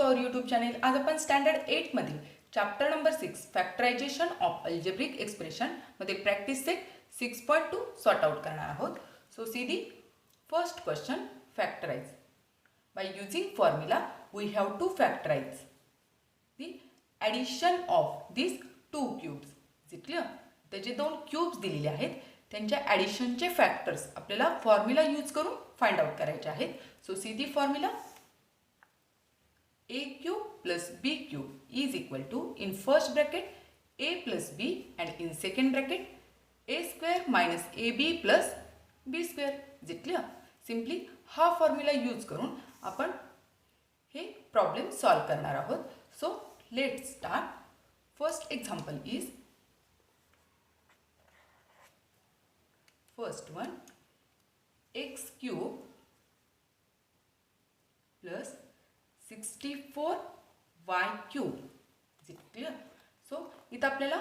आवर YouTube channel. आज आपण standard 8 मधील chapter number 6 factorization of algebraic expression मधील प्रॅक्टिस सेट 6.2 सॉर्ट आउट करणार आहोत. So see the first question. Factorise. By using formula we have to factorise the addition of this two cubes. Is it clear? त्याचे दोन cubes दिलेले आहेत, त्यांच्या ॲडिशनचे factors आपल्याला फॉर्म्युला यूज करून फाइंड आउट करायचे आहेत. So see the formula. a cube plus b cube is equal to, in first bracket a plus b and in second bracket a square minus ab plus b square. is it clear? Simply हा formula use करून आपण हे problem solve करणार आहोत. So let's start. First example is first one, x cube plus 64y cube. Is it clear? So इथं आपल्याला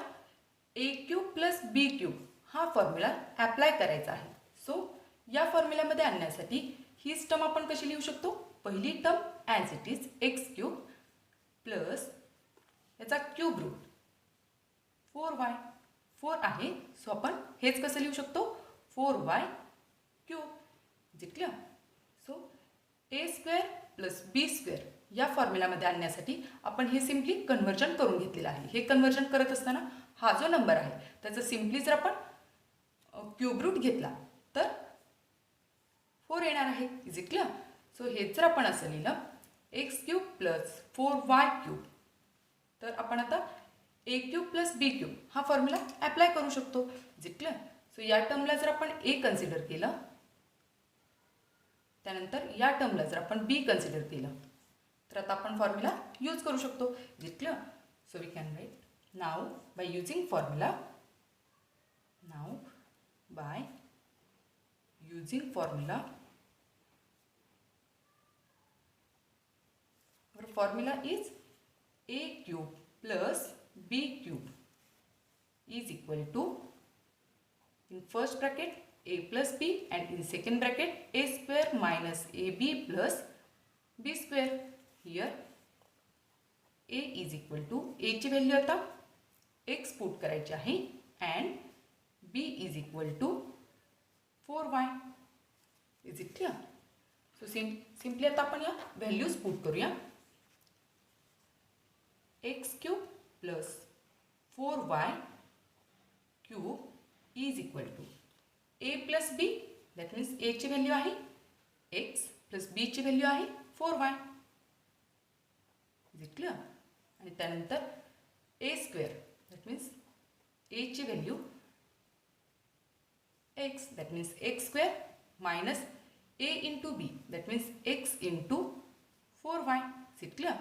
a cube plus b cube हा formula apply करायचा आहे. सो या फॉर्म्युल्यामध्ये आणण्यासाठी ही टर्म आपण कशी लिहू शकतो? पहिली term as it is x cube plus याचा क्यूब रूट 4y. 4 आहे, सो आपण हेच कसं लिहू शकतो? 4y cube. Is it clear? So a square plus b square या फॉर्म्युलामध्ये आणण्यासाठी आपण हे सिम्पली कन्व्हर्जन करून घेतलेलं आहे. हे कन्व्हर्जन करत असताना हा जो नंबर आहे त्याचं सिम्पली जर आपण क्यूब रूट घेतला तर 4 येणार आहे. Is it clear? सो हेच जर आपण असं लिहिलं x cube plus 4y cube, तर आपण आता a cube plus b cube हा फॉर्म्युला ॲप्लाय करू शकतो. Is it clear? सो या टर्मला जर आपण a कन्सिडर केलं, त्यानंतर या टर्मला जर आपण b कन्सिडर केलं, तर आता आपण फॉर्म्युला यूज करू शकतो. Is it clear? So we can write now by using formula. Now by using formula. our formula is a cube plus b cube is equal to, in first bracket a plus b and in second bracket a square minus ab plus b square. Here a is equal to, a ची value आता x put करायची आहे and b is equal to 4y. Is it clear? So simply आता आपण या values put करूया. x cube plus 4y cube is equal to a plus b, that means a ची value आहे x plus b ची value आहे 4y. Is it clear? आणि त्यानंतर a square, that means a ची value x, that means x square minus a into b, that means x into 4y. Is it clear?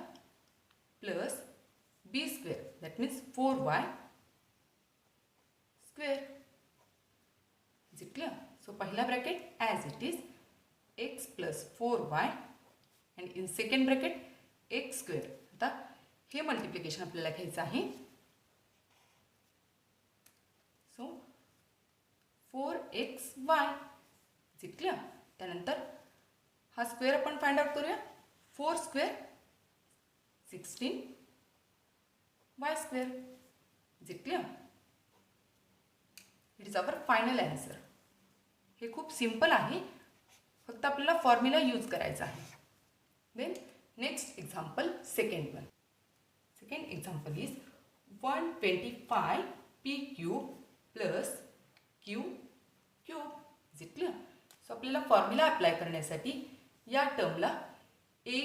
Plus b square, that means 4y square. Is it clear? So पहिला bracket as it is x plus 4y and in second bracket x square. आता हे multiplication आपल्याला घ्यायचं आहे. So 4xy. Is it clear? त्यानंतर हा square आपण find out करूया. 4 square 16 y square. Is it clear? It is our final answer. हे खूप सिंपल आहे, फक्त आपल्याला फॉर्म्युला यूज करायचा आहे. Then next example, second one. Second example is 125 p cube plus q cube. Is it clear? So आपल्याला formula apply करण्यासाठी या टर्मला a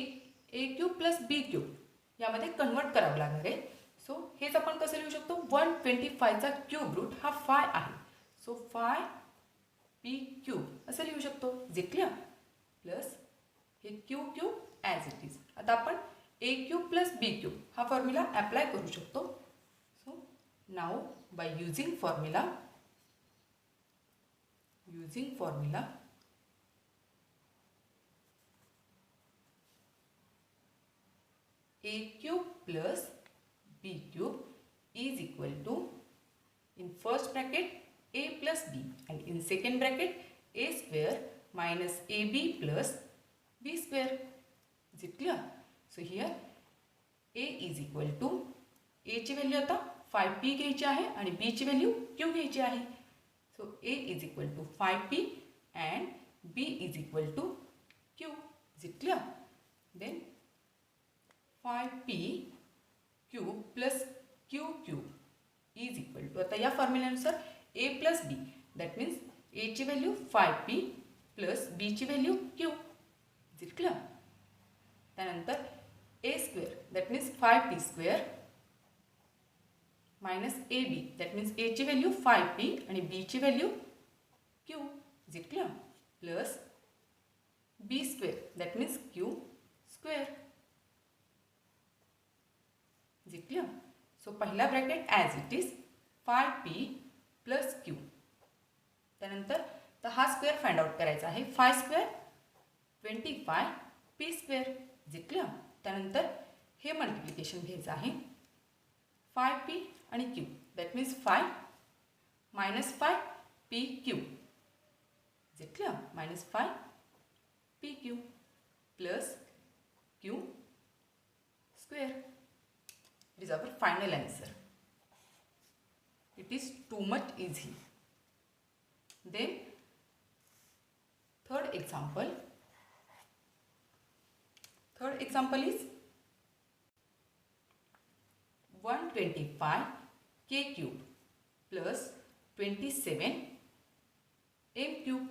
cube plus b cube यामध्ये कन्वर्ट करावं लागणार आहे. सो हेच आपण कसं लिहू शकतो? 125चा क्यूब रूट हा 5 आहे, सो 5 p क्यूब असं लिहू शकतो. Is it clear? प्लस हे Q cube as it is. आता आपण a cube plus b cube हा फॉर्म्युला ॲप्लाय करू शकतो. So now by using formula. Using formula a cube plus b cube is equal to, in first bracket a plus b and in second bracket a square minus ab plus b square. Is it clear? So here A is equal to, एची value आता 5p घ्यायची आहे आणि बीची value q घ्यायची आहे. So A is equal to 5p and B is equal to q. Is it clear? Then 5p cube plus q is equal to, आता या फॉर्म्युल्यानुसार a plus B, that means एची व्हॅल्यू 5p प्लस बीची value q. Is it clear? त्यानंतर a square, that means 5p square minus A B, that means एची value 5p आणि बीची value q. Is it clear? Plus B square, that means q square. Is it clear? So पहिला bracket as it is 5p plus q. त्यानंतर तर हा square find out करायचा आहे. 5 square 25p square. Is it clear? त्यानंतर हे multiplication घ्यायचं आहे 5p आणि q, that means 5 minus 5pq. Is it clear? Minus 5pq plus q square. It is our final answer. It is too much easy. Then third example is 125k cube plus 27m cube.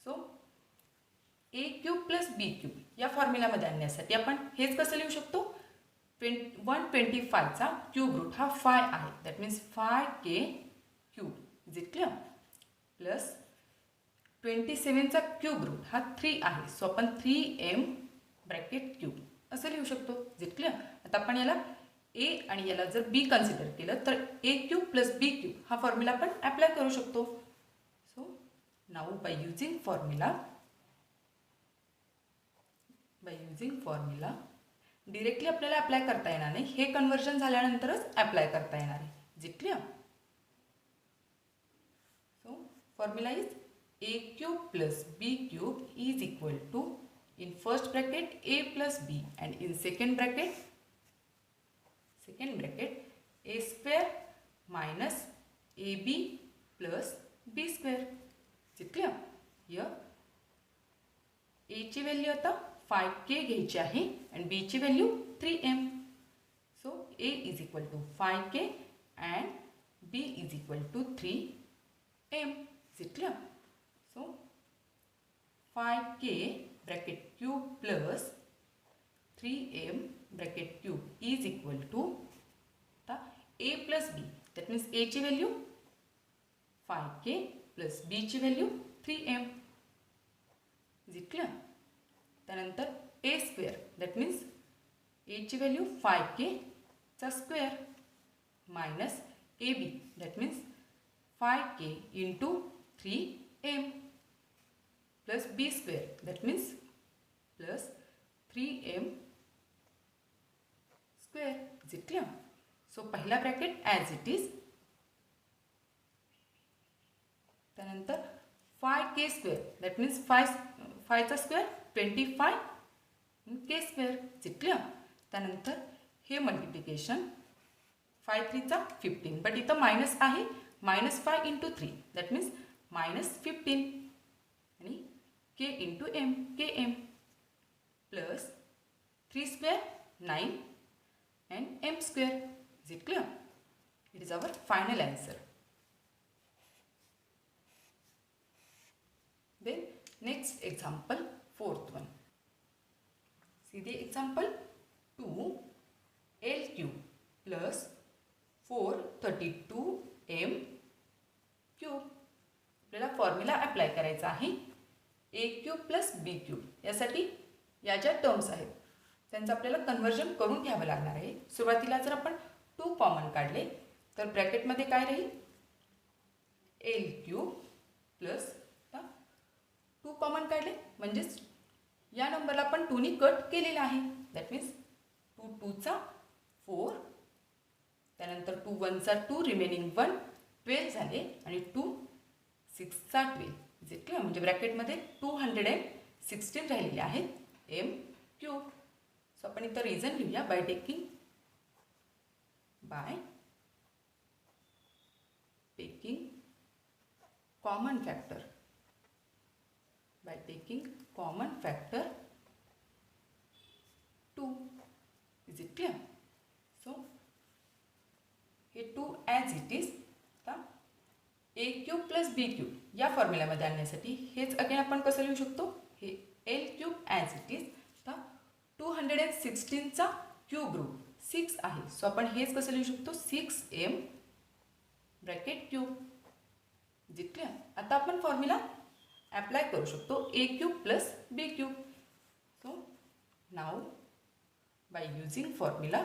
So a cube plus B cube या फॉर्म्युलामध्ये आणण्यासाठी आपण हेच कसं लिहू शकतो? 125चा cube root हा 5 आहे, that means 5k cube. Is it clear? Plus 27चा क्यूब रूट हा 3 आहे, सो आपण 3m ब्रॅकेट क्यूब असं लिहू शकतो. Is it clear? आता आपण याला a आणि याला जर b कन्सिडर केलं तर a cube plus b cube हा फॉर्म्युला आपण अप्लाय करू शकतो. So now bye using formula directly आपल्याला अप्लाय करता येणार नाही, हे कन्वर्जन झाल्यानंतरच अप्लाय करता येणार आहे. Is it clear? So formula is a cube plus b cube is equal to, in first bracket a plus b and in second bracket a square minus ab plus b square. is it clear? here a ची value आता 5k घ्यायची आहे आणि b ची value 3m. So a is equal to 5k and b is equal to 3m. is it clear? so 5k bracket cube plus 3m bracket cube is equal to, आता a plus b, that means a ची value 5k plus b ची value 3m. Is it clear? त्यानंतर a square, that means a ची value 5k चा square minus ab, that means 5k into 3m plus b square, that means plus 3m square. Is it clear? So पहिला bracket as it is. त्यानंतर 5k square, that means 5चा square 25k square. Is it clear? त्यानंतर हे multiplication 5 3चा 15, but इथं minus आहे, minus 5 into 3, that means minus 15 आणि k into m, km plus 3 square 9 and m square. Is it clear? It is our final answer. Then next example, fourth one. See the example 2l cube plus 432m cube. आपल्याला formula apply करायचा आहे a cube plus b cube. यासाठी या ज्या terms आहेत त्यांचं आपल्याला conversion करून घ्यावं लागणार आहे. सुरुवातीला जर आपण 2 कॉमन काढले तर ब्रॅकेटमध्ये काय राहील? l क्यूब प्लस 2 कॉमन काढले म्हणजेच या नंबरला आपण 2 ने कट केलेला आहे. दॅट मीन्स 2 2चा 4, त्यानंतर 2 1चा 2, रिमेनिंग 1, 12 झाले आणि 2 6चा 12. Is it clear? म्हणजे ब्रॅकेटमध्ये 216 राहिलेले आहेत m क्यूब. सो आपण इथं रिझन लिहूया by taking by taking common factor. By taking common factor 2. Is it clear? So हे 2 ॲज इट इज आता ए क्यूब प्लस बी क्यूब या फॉर्म्युल्यामध्ये आणण्यासाठी हेच अगेन आपण कसं लिहू शकतो, हे L cube as it is आता 216चा क्यूब रूट 6 आहे. सो आपण हेच कसं लिहू शकतो, 6m ब्रॅकेट क्यूब. जी क्लिअर. आता आपण फॉर्म्युला ॲप्लाय करू शकतो A cube plus B cube. So now by using formula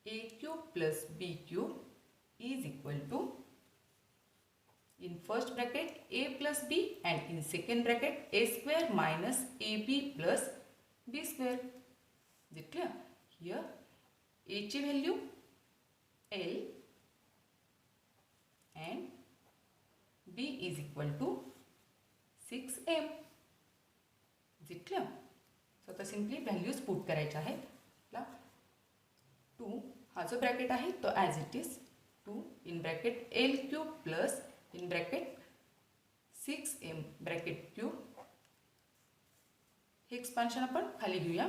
a cube plus b cube is equal to, in first bracket a plus b and in second bracket a square minus ab plus b square. Is it clear? Here a ची value l and b is equal to 6m. Is it clear? So आता simply values put करायच्या आहेत. आपला 2 हा जो bracket आहे तो as it is 2 in bracket L cube plus in bracket 6m bracket cube. हे एक्सपान्शन आपण खाली घेऊया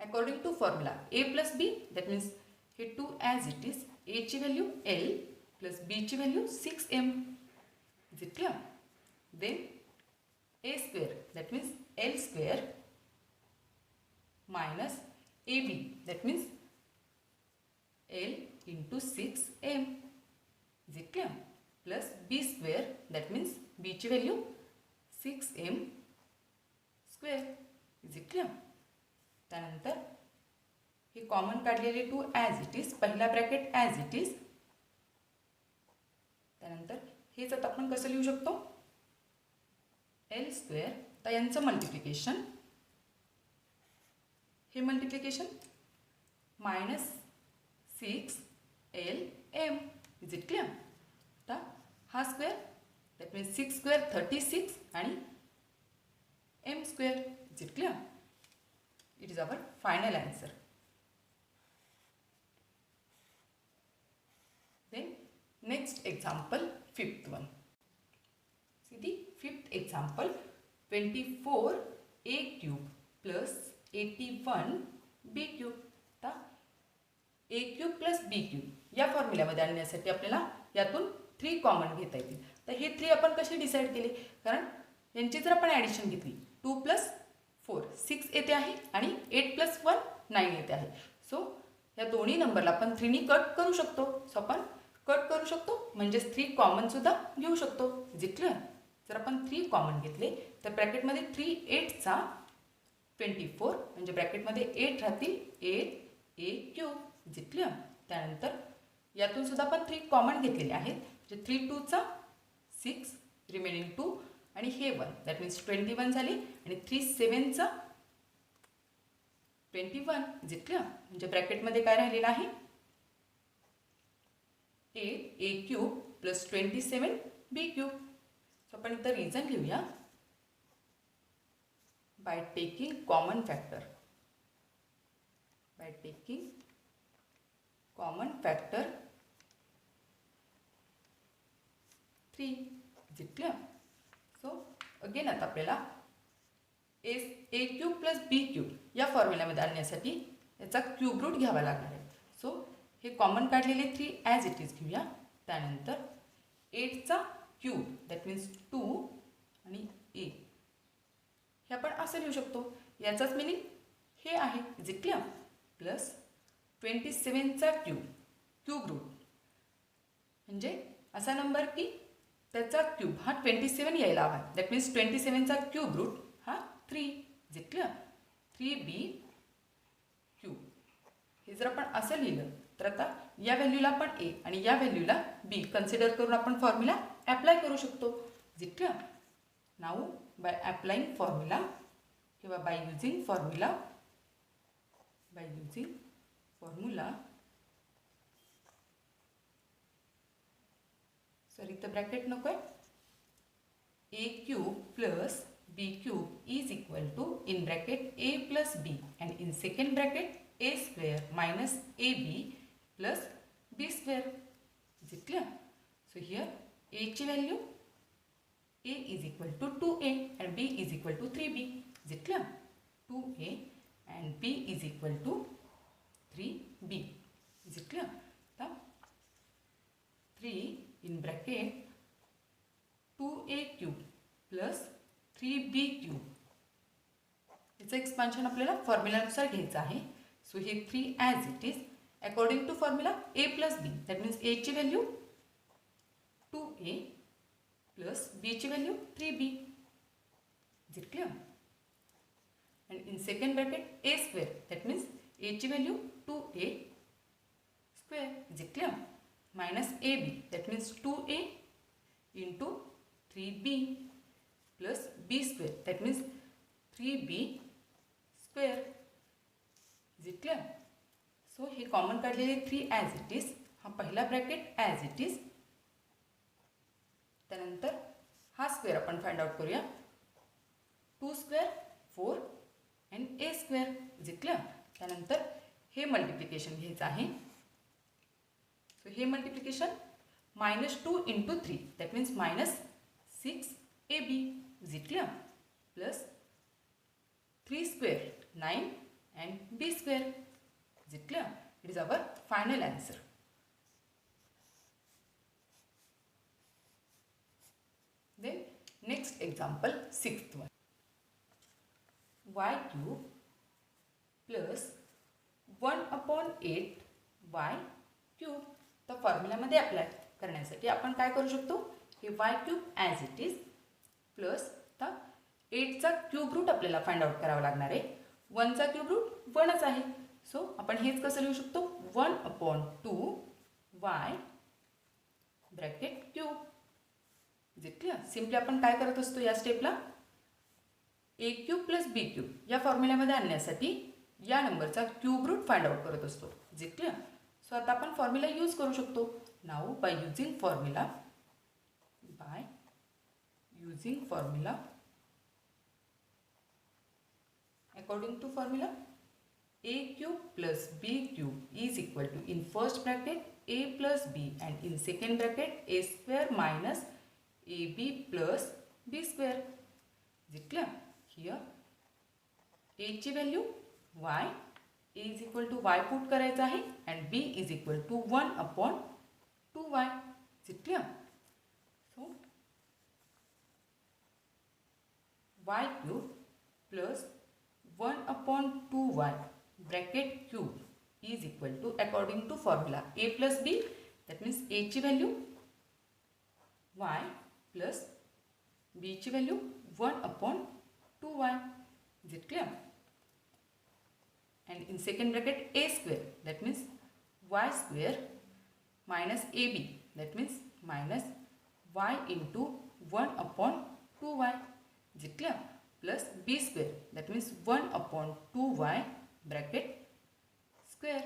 according to formula A plus B. That means हे 2 ॲज इट इज ए ची व्हॅल्यू एल प्लस बी ची value 6m. Is it clear? Then a square, that means l square minus ab, that means l into 6m. Is it clear? Plus b square, that means b ची value 6m square. Is it clear? त्यानंतर हे common काढलेले 2 as it is, पहिला bracket as it is. त्यानंतर हेच आता आपण कसं लिहू शकतो, एल स्क्वेअर. तर यांचं मल्टिप्लिकेशन, हे multiplication minus 6lm. Is it clear? आता हा स्क्वेअर दॅट मीन्स 6 स्क्वेअर 36 आणि m square. Is it clear? It is our final answer. Then next example, fifth one. See the fifth example, 24a cube plus 81b cube. आता a cube plus b cube या फॉर्म्युल्यामध्ये आणण्यासाठी आपल्याला यातून 3 common घेता येतील. तर हे 3 आपण कसे डिसाईड केले, कारण यांची जर आपण ॲडिशन घेतली 2 प्लस 4 6 येते आहे आणि 8 प्लस 1 9 येते आहे. सो या दोन्ही नंबरला आपण 3नी कट करू शकतो. सो आपण कट करू शकतो म्हणजेच 3 कॉमनसुद्धा घेऊ शकतो. Is it clear? जर आपण 3 कॉमन घेतले तर ब्रॅकेटमध्ये 3 8चा 24 म्हणजे ब्रॅकेटमध्ये 8 राहतील 8a cube. Is it clear? त्यानंतर यातून सुद्धा आपण 3 कॉमन घेतलेले आहेत, म्हणजे 3 2चा 6 रिमेनिंग 2 आणि हे 1 दॅट मीन्स 21 झाली आणि 3 7चा 21. Is it clear? म्हणजे ब्रॅकेटमध्ये काय राहिलेलं आहे 8a cube plus 27b cube. So आपण इथं रिझन लिहूया by taking common factor. By taking common factor 3. Is it clear? So again आता आपल्याला ए क्यूब प्लस बी क्यूब या फॉर्म्युल्यामध्ये आणण्यासाठी याचा क्यूब रूट घ्यावा लागणार आहे. सो हे कॉमन काढलेले 3 ॲज इट इज घेऊया. त्यानंतर 8चा क्यूब दॅट मीन्स 2 आणि ए हे आपण असं लिहू शकतो. याचाच मिनिंग हे आहे. Is it clear? प्लस 27चा क्यूब रूट म्हणजे असा नंबर की त्याचा क्यूब हा 27 यायला हवा. दॅट मीन्स 27चा क्यूब रूट हा 3. Is it clear? 3b cube. हे जर आपण असं लिहिलं तर आता या व्हॅल्यूला आपण ए आणि या व्हॅल्यूला बी कन्सिडर करून आपण फॉर्म्युला ॲप्लाय करू शकतो. Is it clear? Now by applying formula किंवा बाय युजिंग फॉर्म्युला सॉरी इथं ब्रॅकेट नको आहे. A cube plus b cube is equal to in bracket a plus b and in second bracket a square minus ab plus b square. Is it clear? So here a ची value a is equal to 2a and b is equal to 3b. Is it clear? 2a and b is equal to 3b. Is it clear? Now 3 in bracket 2a cube plus 3b cube. याचं expansion आपल्याला फॉर्म्युलानुसार घ्यायचं आहे. So हे 3 as it is according to formula a plus b. That means a ची value 2a plus b ची value 3b. Is it clear? And in second bracket a square. That means a ची value 2a square. Is it clear? Minus ab. That means 2a into 3b plus b square. That means 3b square. Is it clear? So हे common काढलेले 3 as it is. हा पहिला bracket as it is. त्यानंतर हा square आपण find out करूया. 2 square 4 and a square. Is it clear? त्यानंतर हे मल्टिप्लिकेशन घ्यायचं आहे. सो हे multiplication -2 into 3. That means -6ab. Is it clear? Plus 3 square 9 and b square. Is it clear? It is our final answer. Then next example, sixth one. Y cube plus 1/8 y cube. तर फॉर्म्युलामध्ये apply करण्यासाठी आपण काय करू शकतो? हे y cube as it is plus आता 8चा cube route आपल्याला find out करावा लागणार आहे. 1चा क्यूब रूट 1च आहे. सो आपण हेच कसं लिहू शकतो? 1/2 y bracket cube. Is it clear? Simply आपण काय करत असतो या स्टेपला? a cube plus b cube या फॉर्म्युल्यामध्ये आणण्यासाठी या नंबरचा क्यूब रूट फाइंड आउट करत असतो. Is it clear? सो आता आपण फॉर्म्युला यूज करू शकतो. Now bye using formula according to formula a cube plus b cube is equal to in first bracket a plus b and in second bracket a square minus ab plus b square. Is it clear? Here a ची value y, a is equal to y put करायचं आहे and b is equal to 1/2y. Is it clear? So y cube plus 1/2y bracket cube is equal to according to formula a plus b. That means a ची value y plus b ची value 1/2y. Is it clear? And in second bracket a square. That means y square minus ab. That means minus y into 1/2y. Is it clear? Plus b square. That means 1/2y bracket square.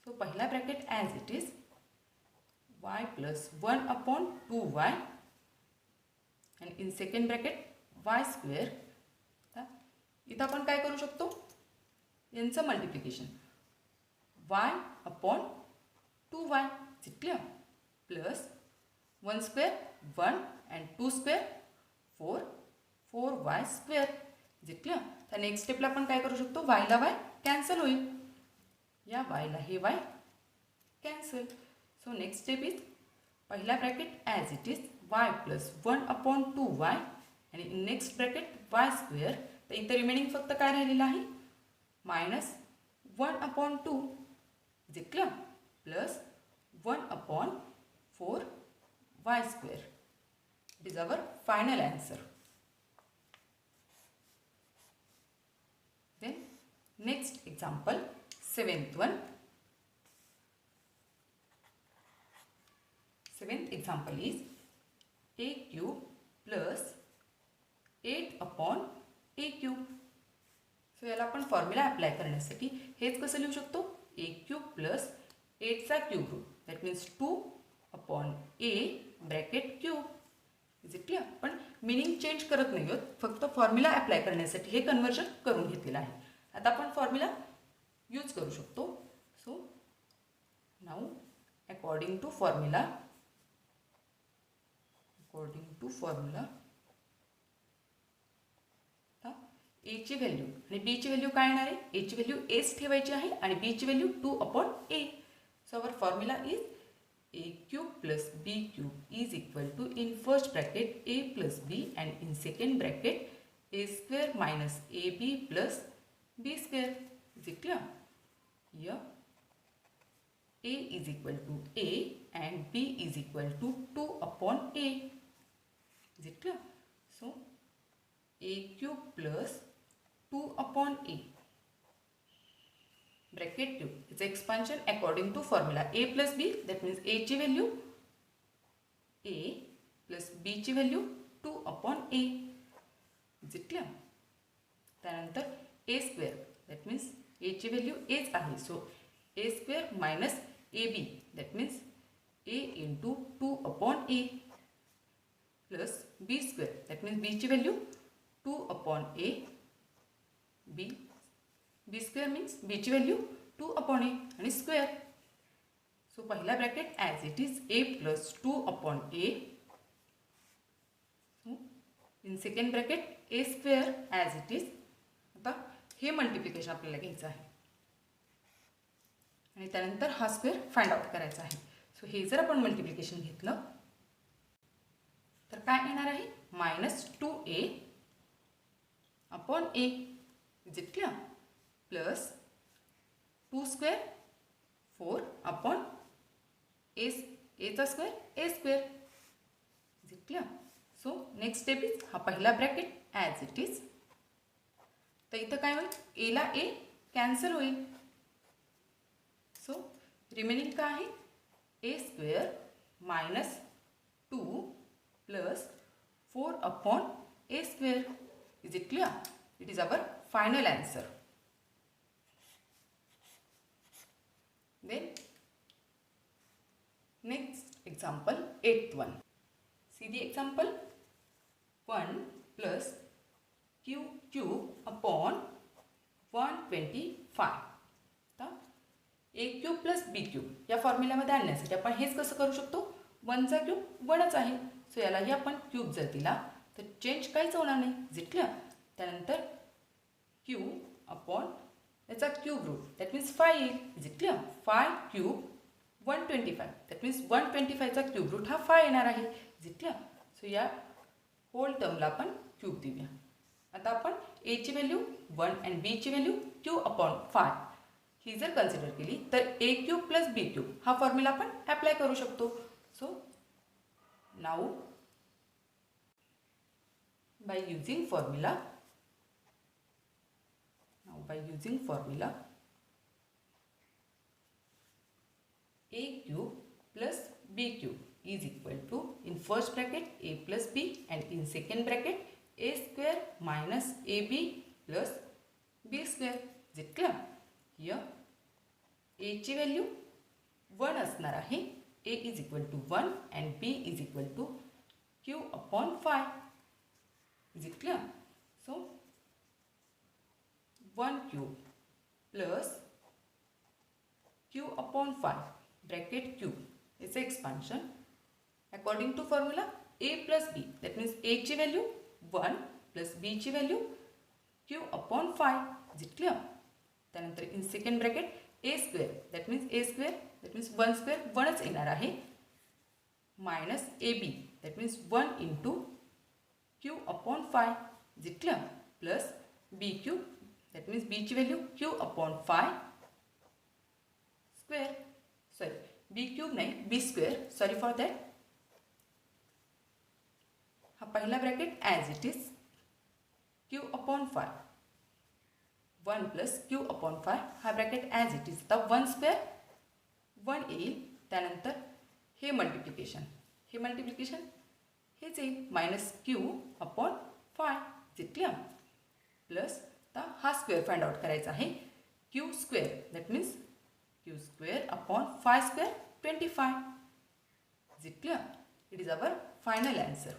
So पहिला bracket as it is y plus 1/2y and in second bracket y square. इथं आपण काय करू शकतो? यांचं multiplication y/2y. Is it clear? Plus 1 square 1 and 2 square 4y square. Is it clear? तर next स्टेपला आपण काय करू शकतो? y ला y कॅन्सल होईल. या y ला हे y cancel. So next step is पहिला bracket as it is y plus 1/2y आणि नेक्स्ट ब्रॅकेट y स्क्वेअर. तर इथं रिमेनिंग फक्त काय राहिलेलं आहे? -1/2. Is it clear? Plus 1/4y square. It is our final answer. Then next example, seventh one. Seventh example is a cube plus 8/a cube. So याला आपण formula apply करण्यासाठी हेच कसं लिहू शकतो? a क्यूब प्लस 8चा cube root. That means 2/a bracket cube. Is it clear? पण meaning change करत नाही आहोत, फक्त फॉर्म्युला अप्लाय करण्यासाठी हे कन्वर्जन करून घेतलेलं आहे. आता आपण फॉर्म्युला यूज करू शकतो. So now according to formula a ची व्हॅल्यू आणि बी ची व्हॅल्यू काय येणार आहे? ए ची व्हॅल्यू एच ठेवायची आहे आणि बी ची value 2/a. So our formula is a cube plus b cube is equal to, in first bracket a plus b and in second bracket a square minus ab plus b square. Is it clear? Here a is equal to a and b is equal to 2/a. Is it clear? So a cube plus 2/a bracket cube, it's expansion according to formula a plus b. That means a ची value a plus b ची value 2/a. Is it clear? त्यानंतर a square, that means a ची value aच आहे, so a square minus ab, that means a into 2/a plus b square, that means b ची value 2/a. b square means b ची value 2/a आणि square. So पहिला bracket as it is a plus 2/a. In second bracket a square as it is. आता हे multiplication आपल्याला घ्यायचं आहे आणि त्यानंतर हा स्क्वेअर फाइंड आउट करायचा आहे. सो हे जर आपण मल्टिप्लिकेशन घेतलं तर काय येणार आहे? -2a/a. Is it clear? Plus 2 square 4/a चा square a square. Is it clear? So next step is हा पहिला ब्रॅकेट ॲज इट इज. तर इथं काय होईल? a ला a कॅन्सल होईल. सो रिमेनिंग काय आहे? a square minus 2 plus 4/a square. Is it clear? It is our final answer. Then next example, 8th one. See the example. 1 plus q cube upon 125. तर a cube plus b cube या फॉर्म्युलामध्ये आणण्यासाठी आपण हेच कसं करू शकतो? 1 चा क्यूब 1च आहे, सो यालाही आपण क्यूब जर दिला तर चेंज काहीच होणार नाही. Is it clear? त्यानंतर q अपॉन याचा क्यूब रूट, दॅट मीन्स 5 येईल. Is it clear? 5 cube 125, that means 125चा क्यूब रूट हा 5 येणार आहे. Is it clear? सो या होल टर्मला आपण क्यूब देऊया. आता आपण a ची व्हॅल्यू 1 अँड b ची व्हॅल्यू q/5 ही जर कन्सिडर केली तर a cube plus b cube हा फॉर्म्युला आपण अप्लाय करू शकतो. So now bye using formula a cube plus b cube is equal to, in first bracket a plus b and in second bracket a square minus ab plus b square. Is it clear? Here a ची value 1 असणार आहे. a is equal to 1 and b is equal to q/5. Is it clear? So 1 cube plus q/5 bracket cube, it's expansion according to formula a plus b. That means a ची value 1 plus b ची value q/5. Is it clear? त्यानंतर in second bracket a square, that means a square, that means 1 square 1च येणार आहे, minus ab, that means 1 into q/5. Is it clear? Plus b cube, that means b ची value q/5 square, sorry b cube नाही b square, sorry for that. हा पहिला bracket as it is q/5, 1 plus q/5 हा bracket as it is. आता 1 square 1 येईल, त्यानंतर हे multiplication हेच येईल, minus q/5. Is clear? Plus आता हा स्क्वेअर फाइंड आउट करायचा आहे, Q square, that means Q square upon 5 square 25. Is it clear? It is our final answer.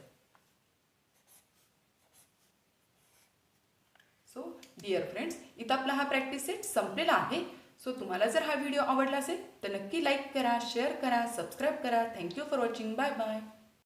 So dear friends, इथं आपला हा प्रॅक्टिस सेट संपलेला आहे. सो तुम्हाला जर हा व्हिडिओ आवडला असेल तर नक्की लाईक करा, शेअर करा, सबस्क्राईब करा. Thank you for watching. Bye bye.